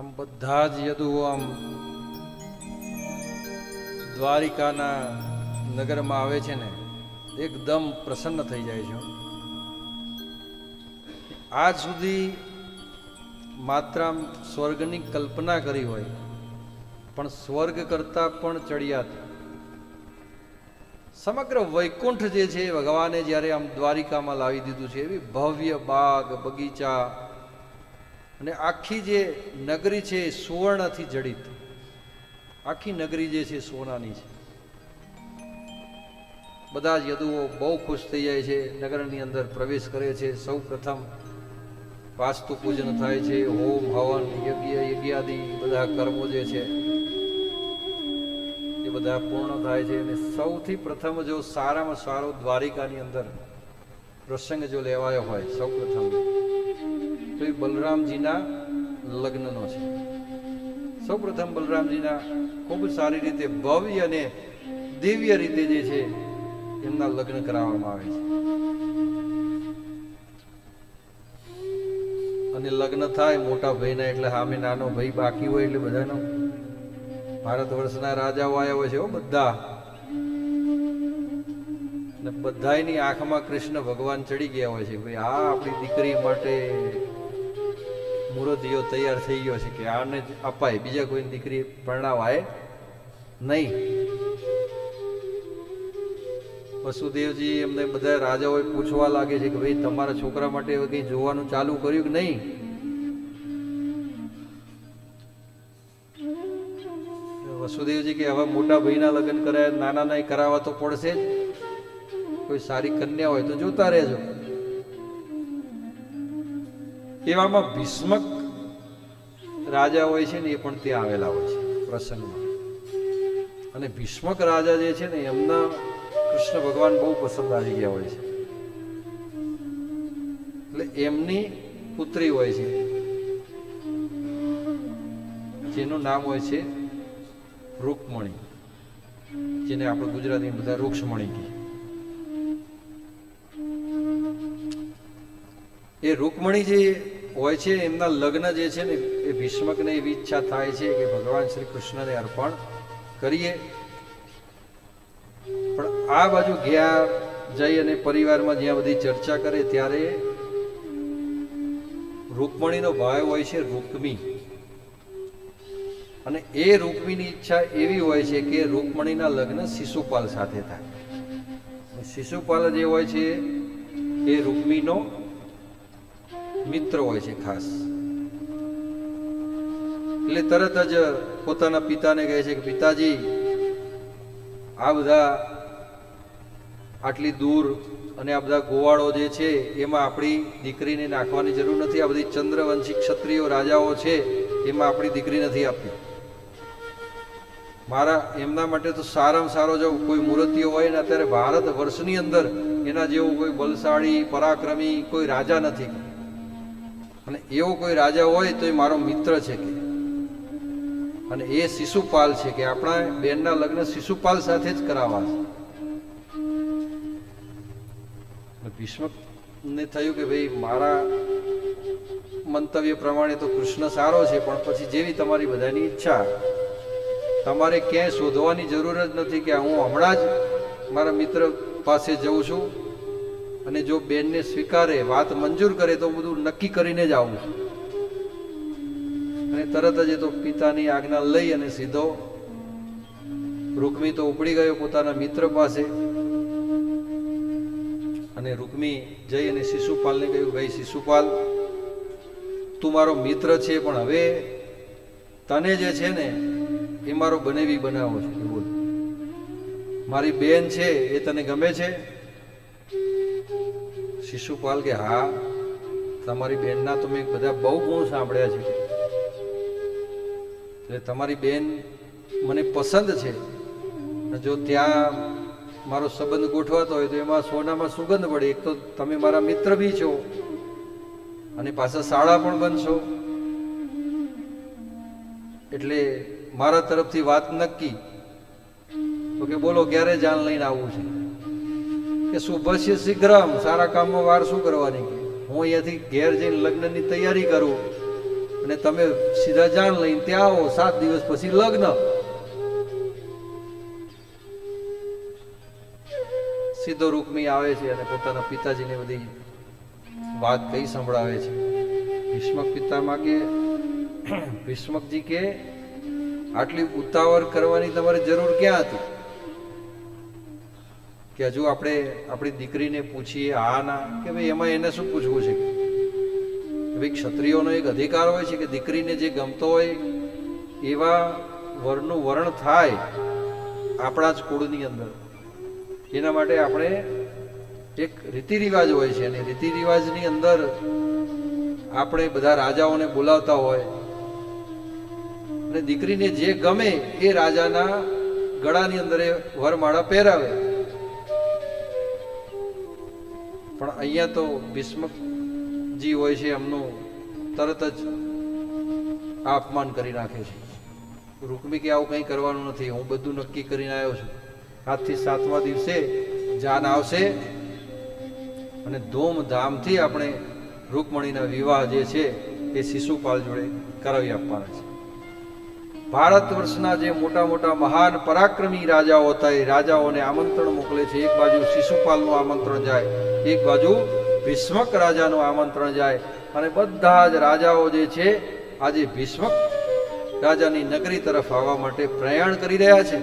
આમ બધા જ યદુઓ આમ દ્વારિકાના નગરમાં આવે છે ને એકદમ પ્રસન્ન થઈ જાય છે. આજ સુધી માત્ર આમ સ્વર્ગની કલ્પના કરી હોય, પણ સ્વર્ગ કરતા પણ ચડિયાત સમગ્ર વૈકુંઠ જે છે ભગવાને જ્યારે આમ દ્વારિકામાં લાવી દીધું છે, એવી ભવ્ય બાગ બગીચા અને આખી જે નગરી છે સુવર્ણથી જડિત, આખી નગરી જે છે સોનાની છે. બધા જ યદુઓ બહુ ખુશ થઈ જાય છે, નગરની અંદર પ્રવેશ કરે છે. સૌ પ્રથમ વાસ્તુ પૂજન થાય છે, હોમ હવન યજ્ઞાદિ બધા કર્મો જે છે એ બધા પૂર્ણ થાય છે. અને સૌથી પ્રથમ જો સારામાં સારો દ્વારિકાની અંદર પ્રસંગ જો લેવાયો હોય સૌ પ્રથમ તો એ બલરામજીના લગ્નનો છે. સૌ પ્રથમ બલરામજીના ખૂબ સારી રીતે ભવ્ય અને દિવ્ય રીતે જે છે એમના લગ્ન કરાવવામાં આવે છે. અને લગ્ન થાય મોટા ભાઈના, એટલે સામે નાનો ભાઈ બાકી હોય એટલે બધાનો ભારત વર્ષના રાજાઓ આવ્યા હોય છે બધા, અને બધાની આંખમાં કૃષ્ણ ભગવાન ચડી ગયા હોય છે. ભાઈ આ આપણી દીકરી માટે મુરતિયો તૈયાર થઈ ગયો છે કે આને જ અપાય, બીજા કોઈની દીકરી પરણાવાય નહીં. વસુદેવજી એમને બધા રાજાઓ પૂછવા લાગે છે કે ભાઈ તમારા છોકરા માટે કઈ જોવાનું ચાલુ કર્યું કે નહીં? વસુદેવજી કે હવે મોટા ભાઈના લગ્ન કરાયા, નાના ના કરાવવા તો પડશે જ. કોઈ સારી કન્યા હોય તો જોતા રહેજો. એવામાં ભીષ્મક રાજા હોય છે ને એ પણ ત્યાં આવેલા હોય છે પ્રસંગમાં. અને ભીષ્મક રાજા જે છે ને એમના કૃષ્ણ ભગવાન બહુ પસંદ આવી ગયા હોય છે. એટલે એમની પુત્રી હોય છે જેનું નામ હોય છે રૂકમણી, જેને આપણે ગુજરાતી બધા રૂક્ષમણી કહે. એ રૂકમણી જે હોય છે એમના લગ્ન જે છે ને એ ભીષ્મકને એવી ઈચ્છા થાય છે કે ભગવાન શ્રી કૃષ્ણને અર્પણ કરીએ. પણ આ બાજુ ગયા જઈ અને પરિવારમાં જ્યાં બધી ચર્ચા કરે ત્યારે રૂકમણીનો ભાઈ હોય છે રૂકમી, અને એ રૂકમીની ઈચ્છા એવી હોય છે કે રૂકમણીના લગ્ન શિશુપાલ સાથે થાય. શિશુપાલ જે હોય છે એ રૂકમીનો મિત્ર હોય છે ખાસ. એટલે તરત જ પોતાના પિતાને કહે છે કે પિતાજી, આ બધા આટલી દૂર અને આ બધા ગોવાળો જે છે એમાં આપણી દીકરીને નાખવાની જરૂર નથી. આ બધી ચંદ્રવંશી ક્ષત્રિયો રાજાઓ છે એમાં આપણી દીકરી નથી આપવી. મારા એમના માટે તો સારામાં સારો જો કોઈ મૂર્તિઓ હોય ને, અત્યારે ભારત વર્ષની અંદર એના જેવું કોઈ બલશાળી પરાક્રમી કોઈ રાજા નથી. અને એવો કોઈ રાજા હોય તો એ મારો મિત્ર છે કે, અને એ શિશુપાલ છે કે આપણા બેનના લગ્ન શિશુપાલ સાથે જ કરાવવા છે. ભીષ્મકને થયું કે ભાઈ મારા મંતવ્ય પ્રમાણે તો કૃષ્ણ સારો છે, પણ પછી જેવી તમારી બધાની ઈચ્છા, તમારે ક્યાંય શોધવાની જરૂર જ નથી કે હું હમણાં જ મારા મિત્ર પાસે જઉં છું, અને જો બેનને સ્વીકારે, વાત મંજૂર કરે તો બધું નક્કી કરીને જ આવું છું. અને તરત જ તો પિતાની આજ્ઞા લઈ અને સીધો રૂકમી તો ઉપડી ગયો પોતાના મિત્ર પાસે. અને રૂકમી જઈ અને શિશુપાલને કહ્યું, ભાઈ શિશુપાલ, તું મારો મિત્ર છે, પણ હવે તને જે છે ને એ મારો બનેવી બનાવો છે. બોલ, મારી બેન છે એ તને ગમે છે? શિશુપાલ કે હા, તમારી બેનના તો મેં બધા બહુ ગુણ સાંભળ્યા છે, એટલે તમારી બેન મને પસંદ છે. જો ત્યાં મારો સંબંધ ગોઠવાતો હોય તો એમાં સોનામાં સુગંધ પડે. એક તો તમે મારા મિત્ર બી છો અને પાછા શાળા પણ બનશો, એટલે મારા તરફથી વાત નક્કી. તો કે બોલો ક્યારે જાન લઈને આવવું છે? કે શુભસ્ય શીઘ્રમ, સારા કામમાં વાર શું કરવાની? કે હું અહીંયાથી ઘેર જઈને લગ્નની તૈયારી કરું અને તમે સીધા જાણ લઈને ત્યાં આવો, 7 દિવસ પછી લગ્ન. સીધો રૂકમી આવે છે અને પોતાના પિતાજીને બધી વાત કઈ સંભળાવે છે. ભીષ્મક પિતામાં કે ભીષ્મકજી કે આટલી ઉતાવળ કરવાની તમારે જરૂર ક્યાં હતી? કે હજુ આપણે આપણી દીકરીને પૂછીએ હા ના, કે ભાઈ એમાં એને શું પૂછવું છે? ભાઈ ક્ષત્રિયોનો એક અધિકાર હોય છે કે દીકરીને જે ગમતો હોય એવા વરનું વરણ થાય આપણા જ કુળની અંદર. એના માટે આપણે એક રીતિ રિવાજ હોય છે, અને રીતિ રિવાજની અંદર આપણે બધા રાજાઓને બોલાવતા હોય અને દીકરીને જે ગમે એ રાજાના ગળાની અંદર એ વરમાળા પહેરાવે. પણ અહીંયા તો ભીષ્મકજી હોય છે, એમનું તરત જ અપમાન કરી નાખે છે. રૂકમી કે આવું કંઈ કરવાનું નથી, હું બધું નક્કી કરીને આવ્યો છું. આજથી 7મા દિવસે જાન આવશે અને ધૂમધામથી આપણે રૂકમણીના વિવાહ જે છે એ શિશુપાલ જોડે કરાવી આપવાના છે. ભારત વર્ષના જે મોટા મોટા મહાન પરાક્રમી રાજાઓ હતા એ રાજાઓને આમંત્રણ મોકલે છે. એક બાજુ શિશુપાલનું આમંત્રણ જાય, એક બાજુ ભીષ્મક રાજાનું આમંત્રણ જાય, અને બધા જ રાજાઓ જે છે આજે ભીષ્મક રાજાની નગરી તરફ આવવા માટે પ્રયાણ કરી રહ્યા છે.